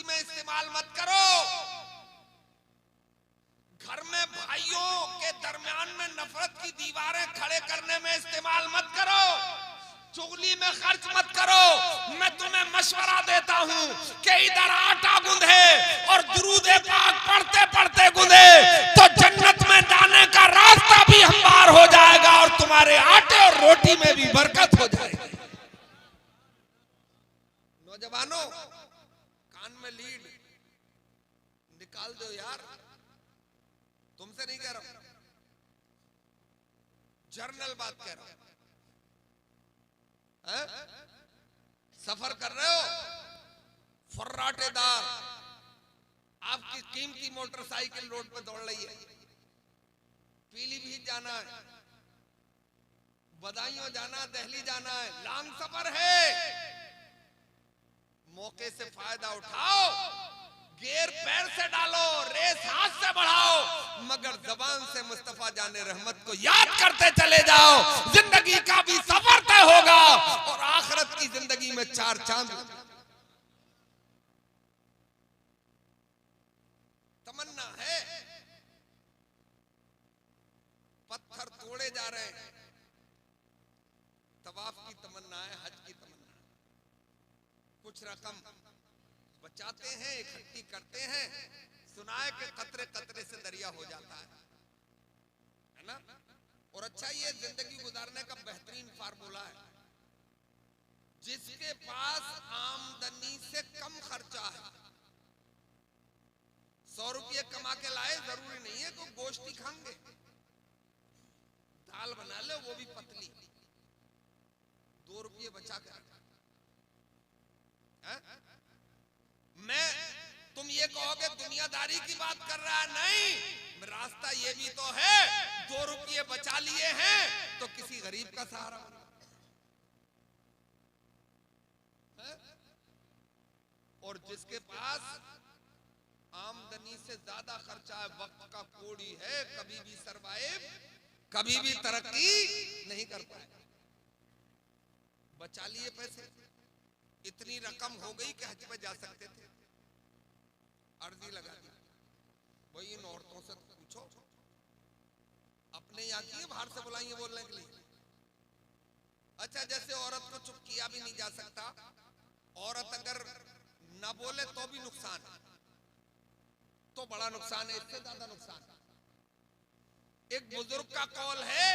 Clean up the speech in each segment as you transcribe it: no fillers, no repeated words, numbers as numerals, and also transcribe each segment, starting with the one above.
में इस्तेमाल मत करो। घर में भाइयों के दरमियान में नफरत की दीवारें खड़े करने में इस्तेमाल मत करो। चुगली में खर्च मत करो। मैं तुम्हें मशवरा देता हूं कि इधर आटा गूंधे और दुरूद पाक पढ़ते पढ़ते गूंधे तो जन्नत में जाने का रास्ता भी हमवार हो जाएगा और तुम्हारे आटे और रोटी में भी बरकत हो जाएगी। नौजवानों, कान में लीड निकाल दो यार, तुमसे नहीं कह रहा हूं, जर्नल बात कह रहा हूं। सफर कर रहे हो, फर्राटेदार आपकी कीमती मोटरसाइकिल रोड पे दौड़ रही है, पीलीभीत जाना है, बदायूं जाना, दिल्ली जाना है, लॉन्ग सफर है। मौके से फायदा उठाओ, गियर पैर से डालो, रेस हाथ से बढ़ाओ, मगर जबान से मुस्तफा जाने रहमत को याद करते चले जाओ। जिंदगी का भी सफर तय होगा और आखिरत की जिंदगी में 4 चांद। तमन्ना है, पत्थर तोड़े जा रहे हैं, तवाफ की तमन्ना है, हज की तमन्ना है। कुछ रकम बचाते हैं, इकट्ठी करते हैं, सुनाए कि कतरे कतरे से दरिया हो जाता है ना। और अच्छा, ये जिंदगी गुजारने का बेहतरीन फार्मूला है। जिसके पास आमदनी से कम खर्चा है, 100 रुपये कमा के लाए, जरूरी नहीं है कि गोश्त ही खाएंगे, दाल बना ले वो भी पतली, 2 रुपये बचा कर। मैं तुम ये कहोगे दुनियादारी की बात कर रहा है, नहीं, रास्ता ये भी तो है, 2 रुपये बचा लिए हैं तो किसी गरीब का सहारा बना। और जिसके पास आमदनी से ज्यादा खर्चा है, वक्त का कोड़ी है, कभी भी सरवाइव, कभी भी तरक्की नहीं कर पाए। बचा लिए पैसे, इतनी रकम हो गई कि हज पे जा सकते थे, अर्जी लगा दी। वही इन औरतों से पूछो, अपने यहाँ की बाहर से बुलाइए बोलने के लिए। अच्छा, जैसे औरत को चुप किया भी नहीं जा सकता, औरत अगर ना बोले तो भी नुकसान है, तो बड़ा नुकसान है, इससे ज्यादा नुकसान है। एक बुजुर्ग का कौल है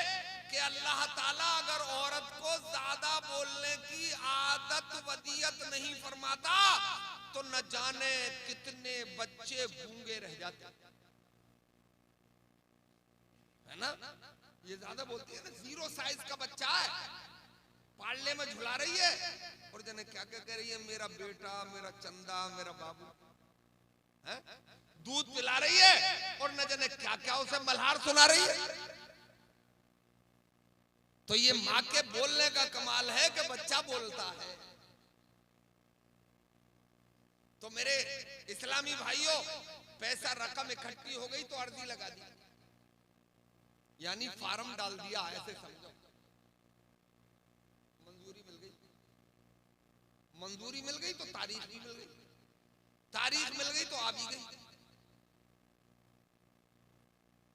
कि अल्लाह ताला अगर औरत को ज्यादा बोलने की आदत वदियत नहीं फरमाता तो न जाने कितने बच्चे गूंगे रह जाते है ना। ये ज्यादा बोलती है ना, 0 साइज का बच्चा है, पालने में झुला रही है और जाने क्या क्या कह रही है, मेरा बेटा, मेरा चंदा, मेरा बाबू है, दूध पिला रही है और न जाने क्या क्या उसे मल्हार सुना रही है। तो ये माँ के बोलने का कमाल है कि बच्चा बोलता है। तो मेरे इस्लामी भाइयों, पैसा रकम इकट्ठी हो गई तो अर्जी लगा दी, यानी फार्म डाल दिया, ऐसे समझो। मंजूरी मिल गई, मंजूरी मिल गई तो तारीख भी मिल गई, तारीख मिल गई तो आ भी गई,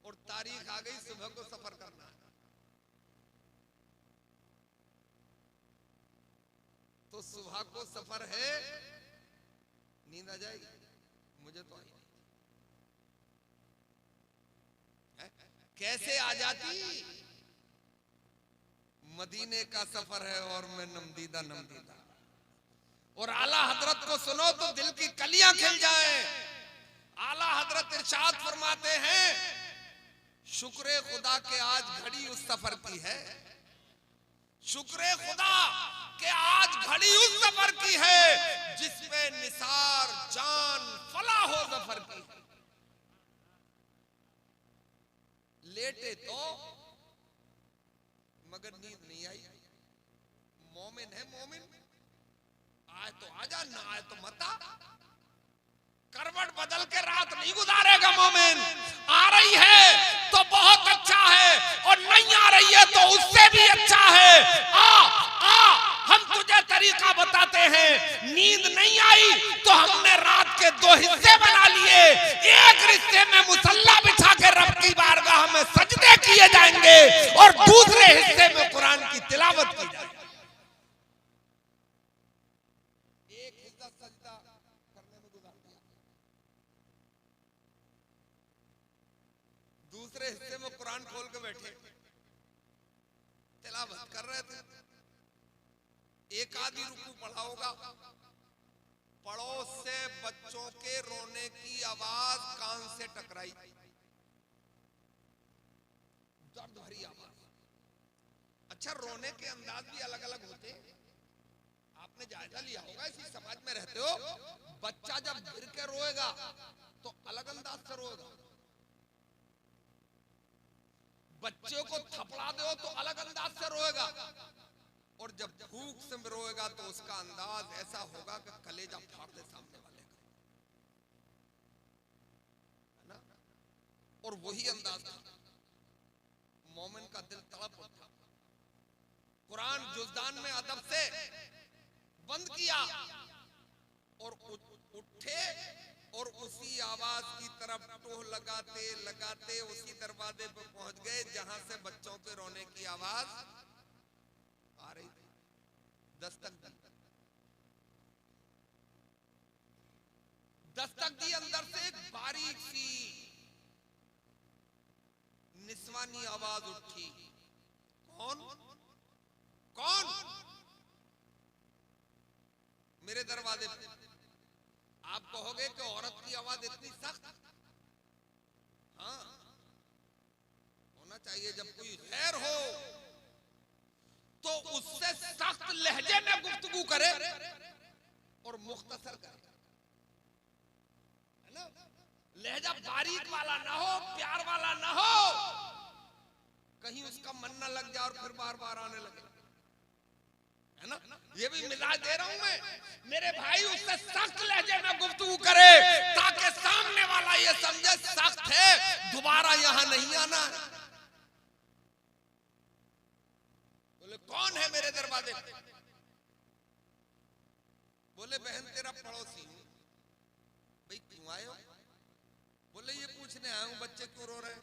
और तारीख आ गई, सुबह को सफर करना है। तो सुबह को सफर है, नींद आ जाएगी, मुझे तो आई है। कैसे आ जाती? मदीने का सफर है और मैं नमदीदा नमदीदा। और आला हजरत को सुनो तो दिल की कलियां खिल जाएं। आला हजरत इरशाद फरमाते हैं, शुक्र खुदा के आज घड़ी उस सफर की है, शुक्र खुदा के आज घड़ी उस सफर की है जिसमें निसार जान फला हो जफर की। लेटे तो मगर नींद नहीं आई। मोमिन है मोमिन, आए तो आजा, ना आए तो मता। करवट बदल के रात नहीं गुजारेगा मोमिन। आ रही है तो बहुत अच्छा है और नहीं आ रही है तो उससे भी अच्छा है। आ हम तुझे तरीका बताते हैं। नींद नहीं आई तो हमने रात के हिस्से बना लिए। एक रिश्ते में मुसल्ला बिछा के रब की बारगाह में सजदे किए जाएंगे और दूसरे हिस्से में कुरान की तिलावत की जाएगी। एक हिस्सा सजदा करने में गुजार दिया, दूसरे हिस्से में कुरान खोल के बैठे तिलावत कर रहे थे। एक आधी रुकू पढ़ा होगा, पड़ोस से बच्चों के रोने की आवाज कान से टकराई, दर्द भरी आवाज। अच्छा, रोने के अंदाज भी अलग अलग होते हैं, आपने जायजा लिया होगा, इसी समाज में रहते हो। बच्चा जब गिर के रोएगा तो अलग अंदाज से रोएगा, बच्चे को थपड़ा दो तो अलग अंदाज से रोएगा, और जब भूख से रोएगा तो उसका अंदाज ऐसा होगा कि कलेजा फाड़ दे सामने वाले का, है ना। और वही अंदाज था, मोमिन का दिल तड़प उठा। कुरान जुज़दान में अदब से बंद किया और उठे और उसी आवाज की तरफ टोह लगाते लगाते उसी दरवाजे पर पहुंच गए जहां से बच्चों के रोने की आवाज आ रही थी। दस्तक दी अंदर से एक बारीक सी निस्वानी आवाज उठी। कौन कौन? मेरे दरवाजे पे। आप कहोगे कि औरत की आवाज इतनी सख्त? हाँ, होना चाहिए। जब कोई गैर हो तो उससे सख्त लहजे में गुफ्तगू करे और मुख्तसर करे, है ना। लहजा बारीक वाला ना हो, प्यार वाला ना हो, कहीं उसका मन ना लग जाए और फिर बार बार आने लगे, है ना। ये भी मिजाज दे रहा हूं मैं, मेरे भाई उससे सख्त लहजे में गुफ्तगू करे ताकि सामने वाला ये समझे सख्त है, दोबारा यहां नहीं आना। बोले कौन है मेरे दरवाजे पे? बोले बहन तेरा पड़ोसी हूं। भाई क्यों आए हो? बोले ये पूछने आया हूं बच्चे क्यों रो रहे हैं।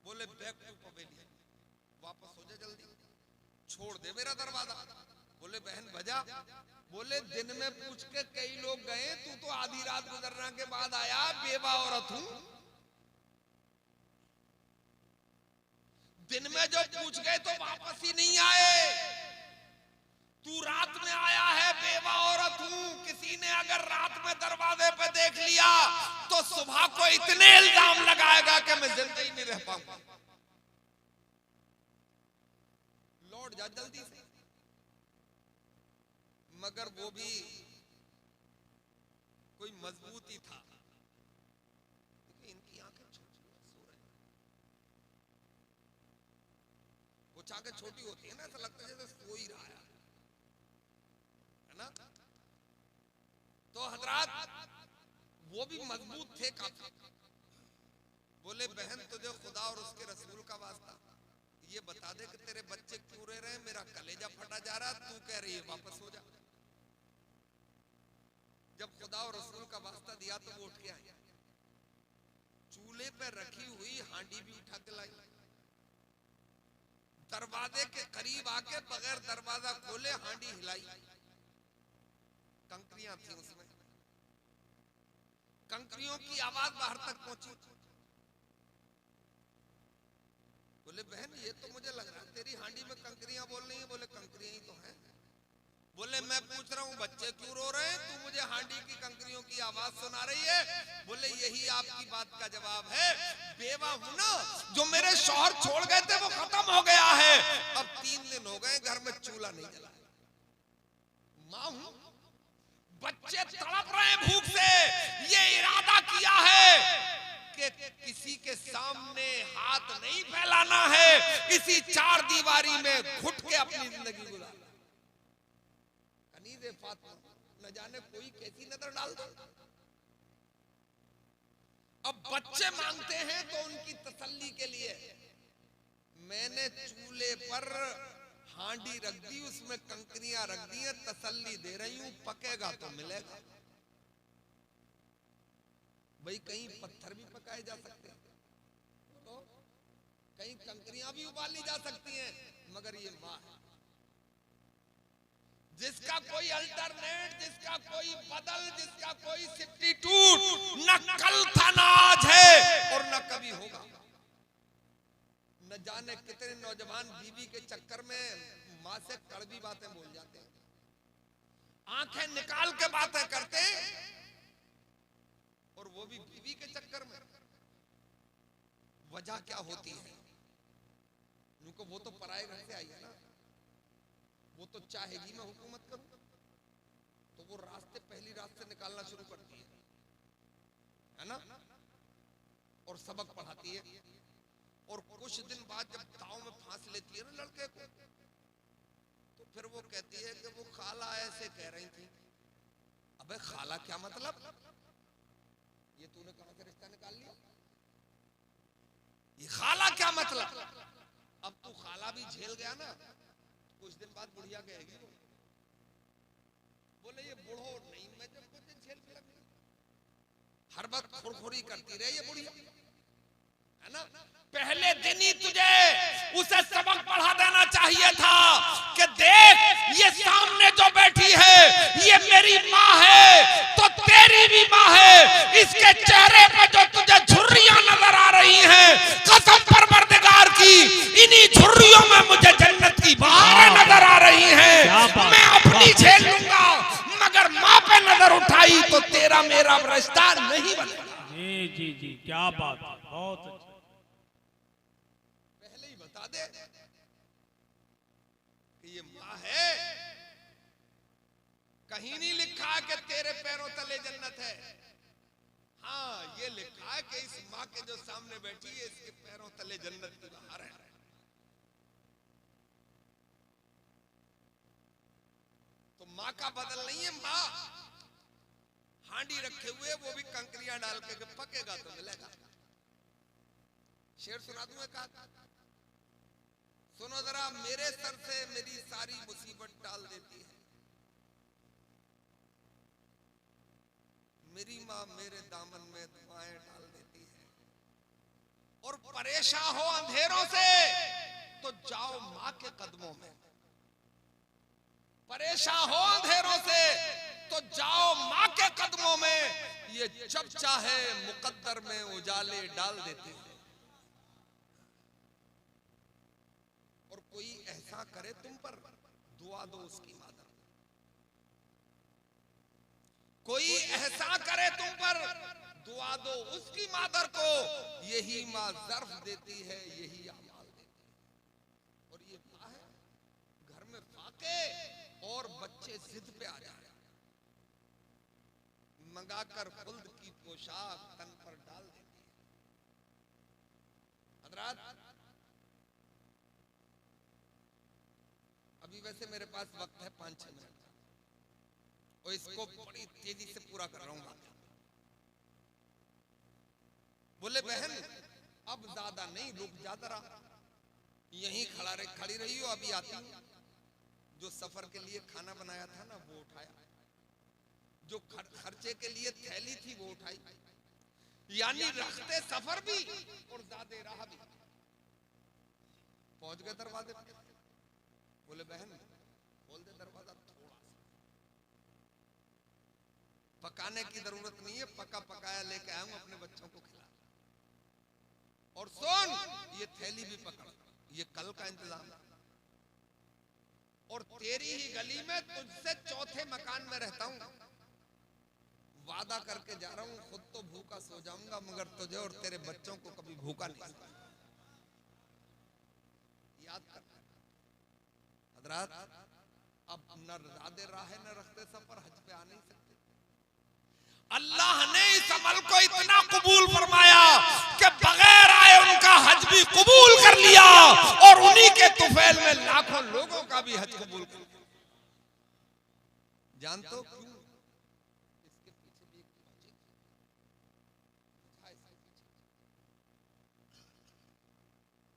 बोले बेवकूफ पवेलियन, वापस हो जा जल्दी, छोड़ दे मेरा दरवाजा। बोले बहन भजा। बोले दिन में पूछ के कई लोग गए, तू तो आधी रात गुजरने के बाद आया, बेवा औरत हूं। दिन में जो पूछ गए तो वापस ही नहीं आए, तू रात में आया है, बेवा औरत हूं। किसी ने अगर रात में दरवाजे पे देख लिया तो सुबह को इतने इल्जाम लगाएगा कि मैं जिंदा ही नहीं रह पाऊंगा। लौट जा जल्दी से। मगर वो भी कोई मजबूत ही था, इनकी आंखें छोटी सो रही, कुछ आंखें छोटी होती है ना, ऐसा लगता है जैसे सो ही रहा है ना। तो हजरात वो भी मजबूत थे काफी। बोले बहन तुझे खुदा और उसके रसूल का वास्ता ये बता दे कि तेरे बच्चे क्यों रह रहे हैं, मेरा कलेजा फटा जा रहा, तू कह रही है वापस हो जा। जब खुदा और रसूल का वास्ता दिया तो वो उठ के आई, चूल्हे पे रखी हुई हांडी भी उठा के लाई, दरवाजे के करीब आके बगैर दरवाजा खोले हांडी हिलाई, कंकरियां थी उसमें, कंकरियों की आवाज बाहर तक पहुंची। बोले बहन ये तो मुझे लग रहा है तेरी हांडी में कंकरियां बोल रही हैं। बोले कंकरियां ही तो हैं। बोले मैं पूछ रहा हूं बच्चे क्यों रो रहे हैं, तू मुझे हांडी की कंकरियों की आवाज सुना रही है। बोले यही आपकी बात का जवाब है, बेवा हूं ना, जो मेरे शौहर छोड़ गए थे वो खत्म हो गया है, अब 3 दिन हो गए घर में चूल्हा नहीं जला। मां हूं, बच्चे तड़प रहे हैं भूख से, ये इरादा किया है कि किसी के सामने हाथ नहीं फैलाना है, इसी 4 दीवारी में घुट के अपनी जिंदगी गुजारना। कनीज़े फातिमा न जाने कोई कैसी नजर डाल दो। अब बच्चे मांगते हैं तो उनकी तसल्ली के लिए मैंने चूल्हे पर हांडी रख दी, उसमें कंकरियां रख दी है, तसल्ली दे रही हूं, पकेगा तो मिलेगा। भाई कहीं पत्थर भी पकाए जा सकते हैं, तो कहीं कंकरियां भी उबाली जा सकती हैं, मगर ये माँ है जिसका कोई अल्टरनेट, जिसका कोई बदल, जिसका कोई सब्स्टिट्यूट न कल था न आज है और न कभी होगा। न जाने कितने नौजवान बीवी के चक्कर में माँ से कड़वी बातें बोल जाते हैं, आंखें निकाल के बातें करते हैं, और वो भी बीवी के चक्कर में। वजह क्या होती है? उनको वो तो पराये घर से आई है ना, वो तो चाहेगी मैं हुकूमत करूं, तो वो रास्ते पहली रात से निकालना शुरू करती है ना, और सबक पढ़ाती है। और कुछ दिन बाद जब ताव में फांस लेती है ना लड़के को, तो फिर वो कहती है कि वो खाला ऐसे कह रही थी। अबे खाला क्या मतलब? ये तूने कहां से रिश्ता निकाल लिया? ये खाला क्या मतलब? अब तू खाला भी झेल गया ना, कुछ दिन बाद बुढ़िया कहेगी, बोले ये बूढ़ो नहीं, मैं जब कुछ दिन झेल के लगी, हर वक्त खुरखुरी करती रहे ये बुढ़िया, है ना। पहले दिन ही तुझे उसे सबक पढ़ा देना चाहिए था कि देख ये सामने जो बैठी है ये मेरी माँ है, तो तेरी भी माँ है। इसके चेहरे पे जो तुझे झुर्रियां नजर आ रही हैं, कसम परवरदिगार की, इन्हीं झुर्रियों में मुझे जन्नत की बहारें नजर आ रही हैं। मैं अपनी झेल लूंगा, मगर माँ पे नजर उठाई तो तेरा मेरा रिश्ता नहीं बनेगा। जी जी जी, क्या बात है, बहुत अच्छा। पहले ही बता दे कि ये माँ है। कहीं नहीं लिखा है कि तेरे पैरों तले जन्नत है। हाँ, ये लिखा है कि इस माँ के जो सामने बैठी है इसके पैरों तले जन्नत की बहार है। तो माँ का बदल नहीं है। माँ हांडी रखे हुए, वो भी कंकरियां डाल के पकेगा तो मिलेगा। शेर सुना दूं एक आध? सुनो जरा। मेरे सर से मेरी सारी मुसीबत टाल देती है, मेरी माँ मेरे दामन में दुआएं डाल देती है। और परेशान हो अंधेरों से तो जाओ माँ के कदमों में। परेशान हो अंधेरों से तो जाओ माँ के कदमों में। ये जब चाहे मुकद्दर में उजाले डाल देते हैं। और कोई ऐसा करे तुम पर, दुआ दो उसकी मादर। कोई ऐसा करे तुम पर, दुआ दो उसकी मादर को। यही माँ ज़र्फ देती है, यही अमाल देती है। और ये माँ है, घर में फाके और बच्चे जिद पे आ जाए, मंगाकर खुल्द की पोशाक तन पर डाल देती है। हज़रात, अभी वैसे मेरे पास वक्त है 5-6 मिनट, और इसको बड़ी तेजी से पूरा कर रहा हूं। बोले बहन अब ज्यादा नहीं, रुक जा जरा, यहीं खड़ी रही हो, अभी आती हूं। जो सफर के लिए खाना बनाया था ना वो उठाया, जो खर्चे के लिए थैली थी वो उठाई, यानी रखते सफर भी और ज्यादा राह भी। पहुंच गए दरवाजे पर। बोले बहन खोल दे दरवाजा थोड़ा सा, पकाने की जरूरत नहीं है, पका पकाया लेके आया हूं, अपने बच्चों को खिला। और सुन, ये थैली भी पकड़, ये कल का इंतजाम। और तेरी ही गली में तुझसे चौथे मकान में रहता हूं, वादा करके जा रहा हूं, खुद तो भूखा सो जाऊंगा मगर तुझे और तेरे बच्चों को कभी भूखा नहीं सोऊंगा। याद कर हज़रात, अब न ज़्यादा राह है न रखते सफर, हज पे आ नहीं सकते। अल्लाह ने इस अमल को इतना कबूल फरमाया कि बगैर आए उनका हज भी कबूल कर लिया, और उन्हीं के तुफैल में लाखों लोगों का भी हज कबूल कर लिया। जानते हो क्यों? इसके पीछे भी एक लॉजिक है।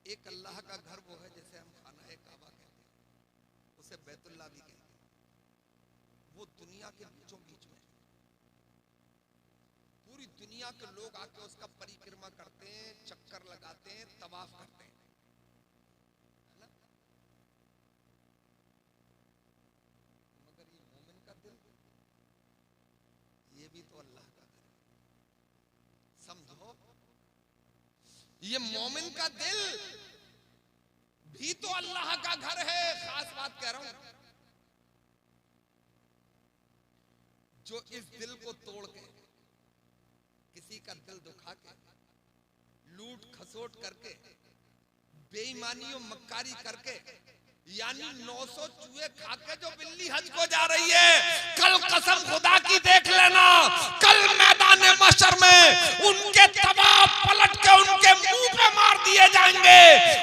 एक अल्लाह का घर वो है जैसे हम खाना है काबा कहते हैं, उसे बैतुल्लाह भी कहते हैं। वो दुनिया के बीचों बीच में, पूरी दुनिया के लोग आके उसका परिक्रमा करते हैं, चक्कर लगाते हैं, तवाफ करते हैं, है ना? मगर ये मोमिन का दिल, ये भी तो अल्लाह का दिल, समझो, ये मोमिन का दिल भी तो अल्लाह का घर है। खास बात कह रहा हूं, जो इस दिल को तोड़ के, किसी का दिल दुखा के, लूट खसोट करके, बेईमानी और मक्कारी करके, यानी 900 चूहे खा के जो बिल्ली हज को जा रही है, कल कसम खुदा की देख लेना, कल मैदान महशर में उनके तवाफ पलट के उनके मुंह पे मार दिए जाएंगे,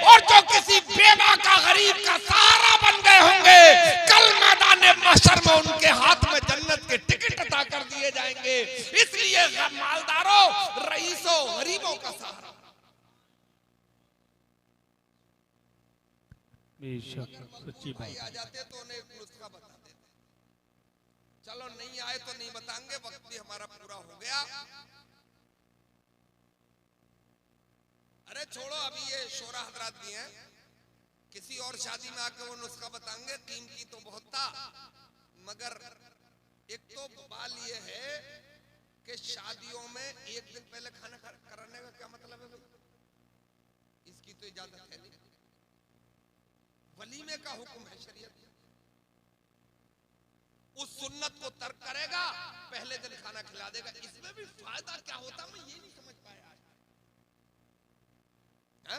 और जो किसी बेवा का गरीब का सहारा बन गए होंगे, कल मैदान महशर में उनके हाथ में जन्नत के टिकट अता कर दिए जाएंगे। इसलिए मालदारों, रईसों, गरीबों का सहारा। सच्ची बात। आ जाते तो उन्हें एक नुस्खा बता देते, चलो नहीं आए तो नहीं बताएंगे, वक्त भी हमारा पूरा हो गया। अरे छोड़ो, अभी ये शोरा हजरात भी हैं, किसी और शादी में आके वो नुस्खा बताएंगे, कीमती तो बहुत था, मगर एक तो बाल ये है कि शादियों में एक दिन पहले खाना कराने का क्या मतलब है भाई? इसकी तो इजाजत है नहीं। वलीमे का हुक्म है शरीयत में, उस सुन्नत को तर्क करेगा, पहले दिन खाना खिला देगा। इसमें भी फायदा क्या होता, मैं ये नहीं समझ पाया है?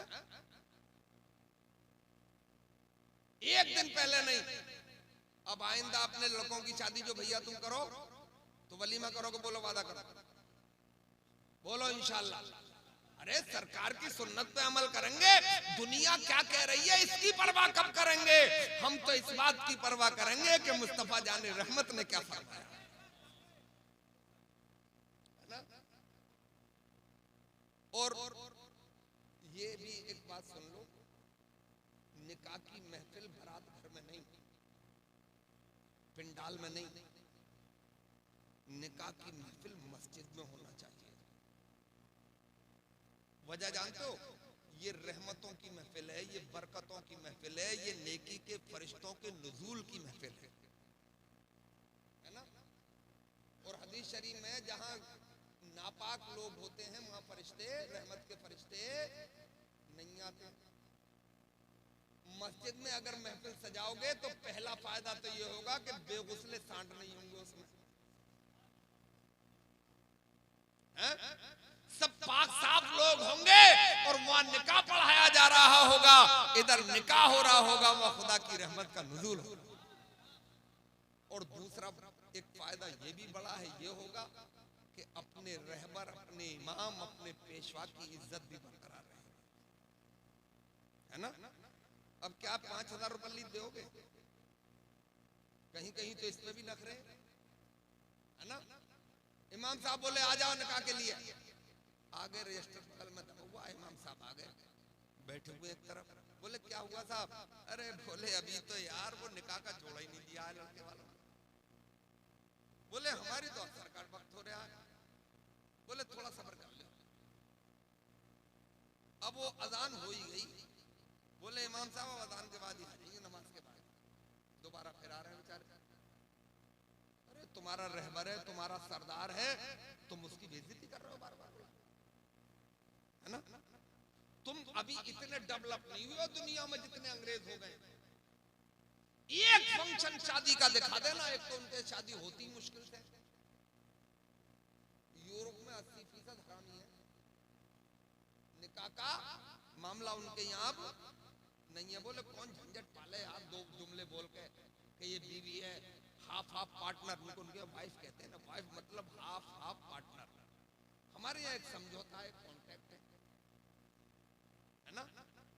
एक दिन पहले नहीं। अब आइंदा अपने लड़कों की शादी जो भैया तुम करो तो वलीमा करोगे, बोलो वादा करो, बोलो इंशाल्लाह। अरे सरकार की सुन्नत पे अमल करेंगे, दुनिया क्या कह रही है इसकी परवाह कब करेंगे? हम तो इस बात की परवाह करेंगे कि मुस्तफा जाने रहमत ने क्या फरमाया, है ना? और ये भी एक बात सुन लो, निकाह की महफिल बारात घर में नहीं, पिंडाल में नहीं, निकाह की महफिल मस्जिद में होना चाहिए। वजह जानते हो? ये रहमतों की महफिल है, ये बरकतों की महफिल है, ये नेकी के फरिश्तों के नुज़ूल की महफिल है ना? और हदीस शरीफ में जहां नापाक लोग होते हैं वहां फरिश्ते, रहमत के फरिश्ते नहीं आते। मस्जिद में अगर महफिल सजाओगे तो पहला फायदा तो ये होगा कि बेगुसले सांड नहीं होंगे उसमें, सब पाक साफ लोग होंगे, और वहां निकाह पढ़ाया जा रहा होगा, इधर निकाह हो रहा होगा, वहां खुदा की रहमत का नुज़ूल होगा। और दूसरा एक फायदा ये भी बड़ा है, ये होगा कि अपने रहबर, अपने इमाम, अपने पेशवा की इज्जत भी बरकरार रहेगी, है ना? अब क्या 5,000 रुपये दोगे? कहीं कहीं तो इसमें भी नखरे, है ना? इमाम साहब बोले आ जाओ निकाह के लिए, आगे रजिस्टर बगल में दबा हुआ, इमाम साहब आ गए, बैठे हुए एक तरफ। बोले क्या हुआ साहब? अरे बोले अभी तो यार वो निकाह का जोड़ा ही नहीं दिया है लड़के वालों। बोले हमारी तो सरकार वक्त हो रहा है। बोले थोड़ा सब्र कर लो। अब वो अजान हो ही गई। बोले इमाम साहब अजान के बाद ही आ जाइए, नमाज के बाद। दोबारा फिर आ रहे हैं बेचारे। अरे तुम्हारा रहबर है, तुम्हारा सरदार है, तुम उसकी बेइज्जती कर रहे हो बार बार, है ना? तुम अभी इतने डेवलप नहीं हुए दुनिया में जितने अंग्रेज हो गए। एक फंक्शन शादी का दिखा देना, एक तो उनके शादी होती मुश्किल से। यूरोप में 80% हरामी है, निकाह का मामला उनके यहाँ नहीं है। बोले कौन झंझट पाले यार, दो जुमले बोल के कि ये बीवी है, हाफ हाफ पार्टनर, उनके वाइफ कहते हैं ना, वाइफ मतलब हाफ हाफ पार्टनर। हमारे यहाँ एक समझौता है, कॉन्ट्रैक्ट है ना?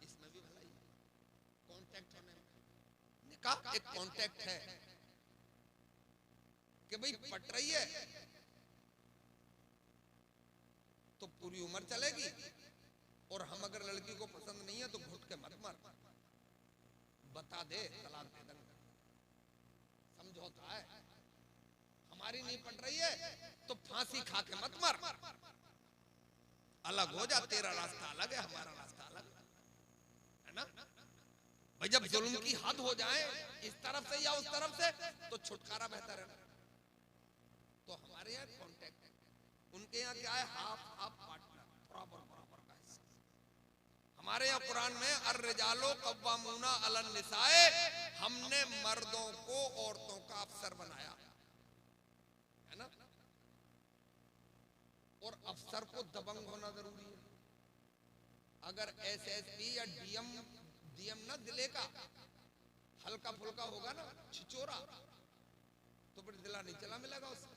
इसमें भी भलाई कॉन्ट्रैक्ट होने में, निकाह एक कॉन्ट्रैक्ट है कि भाई पट रही है तो पूरी उम्र चलेगी, और हम अगर लड़की को पसंद नहीं है तो घुट के मत मर, बता दे तलाक दे देंगे, समझौता है। हमारी नहीं पट रही है तो फांसी खा के मत मर, अलग हो जा, तेरा रास्ता अलग है, हमारा रास्ता अलग है ना। भाई जब जुल्म की हद हो जाए इस तरफ से या उस तरफ से, तो छुटकारा बेहतर है। तो हमारे यहाँ कॉन्टेक्ट है, उनके यहाँ क्या है, हाफ हाफ पार्टनर, बराबर बराबर का हिस्सा। हमारे यहाँ कुरान में अर्रिजालो कव्वामूना अलन निसाए, हमने मर्दों को औरतों का अफसर बनाया है ना। और अफसर को दबंग होना जरूरी है। अगर एसएसपी या डीएम ना जिले का हल्का फुल्का होगा ना, छिचोरा, तो फिर जिला नहीं चला मिलेगा उससे।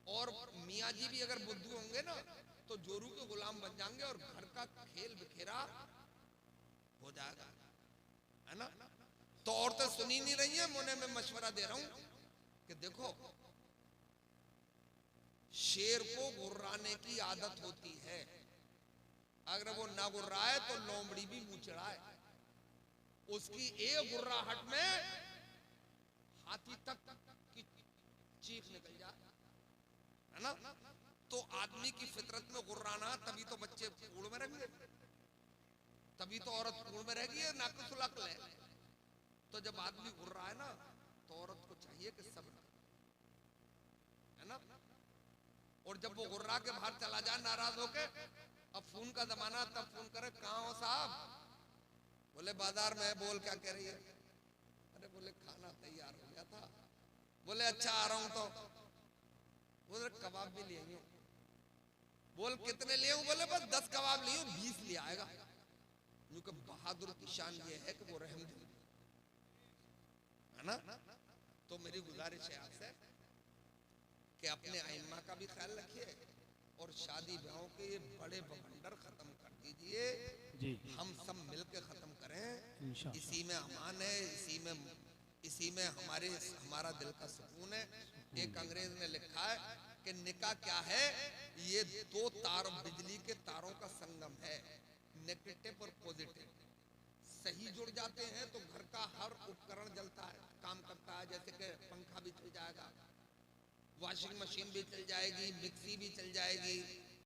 और मियाँ जी भी अगर बुद्धू होंगे ना, तो जोरू के गुलाम बन जाएंगे और घर का खेल बिखेरा हो जाएगा, है ना। तो औरतें सुनी नहीं रही है, मैं मशवरा दे रहा हूं कि देखो, शेर को गुर्राने की आदत होती है, अगर वो ना गुर्राए तो लोमड़ी भी मुंह चढ़ाए। उसकी एक गुर्राहट में हाथी तक की चीख निकल जाए, है ना। तो आदमी की फितरत में गुर्राना, तभी तो बच्चे कूड़ में रहेंगे, तभी तो औरत कूड़ में रहेगी, नाक सुलग ले। तो जब आदमी गुर्रा है ना, तो औरत को चाहिए कि सब्र, है ना। और जब वो गुर्रा के बाहर चला जाए नाराज होके, अब फोन का जमाना, तब फोन करे, कहाँ हो साहब? बोले बाजार में। बोल क्या कह रही है? अरे बोले खाना तैयार हो गया था। बोले अच्छा आ रहा हूं। तो बोले कबाब भी ले आई हूं। बोल कितने लिए हूं? बोले बस 10 कबाब लिए हूं, 20 ले आएगा। क्योंकि बहादुर की शान ये है कि वो रहम दिल है ना। तो मेरी गुजारिश है आपसे कि अपने आइम्मा का भी ख्याल रखिए और शादी ब्याहों के ये बड़े बवंडर खत्म कर दीजिए। हम सब मिलकर खत्म करें, इसी में अमान है, इसी में हमारा दिल का सुकून है। एक अंग्रेज ने लिखा है कि निकाह क्या है? ये 2 तार, बिजली के तारों का संगम है, नेगेटिव और पॉजिटिव। सही जुड़ जाते हैं तो घर का हर उपकरण जलता है, काम करता है। जैसे कि पंखा भी चल जाएगा, वॉशिंग मशीन भी चल जाएगी, मिक्सी भी चल जाएगी,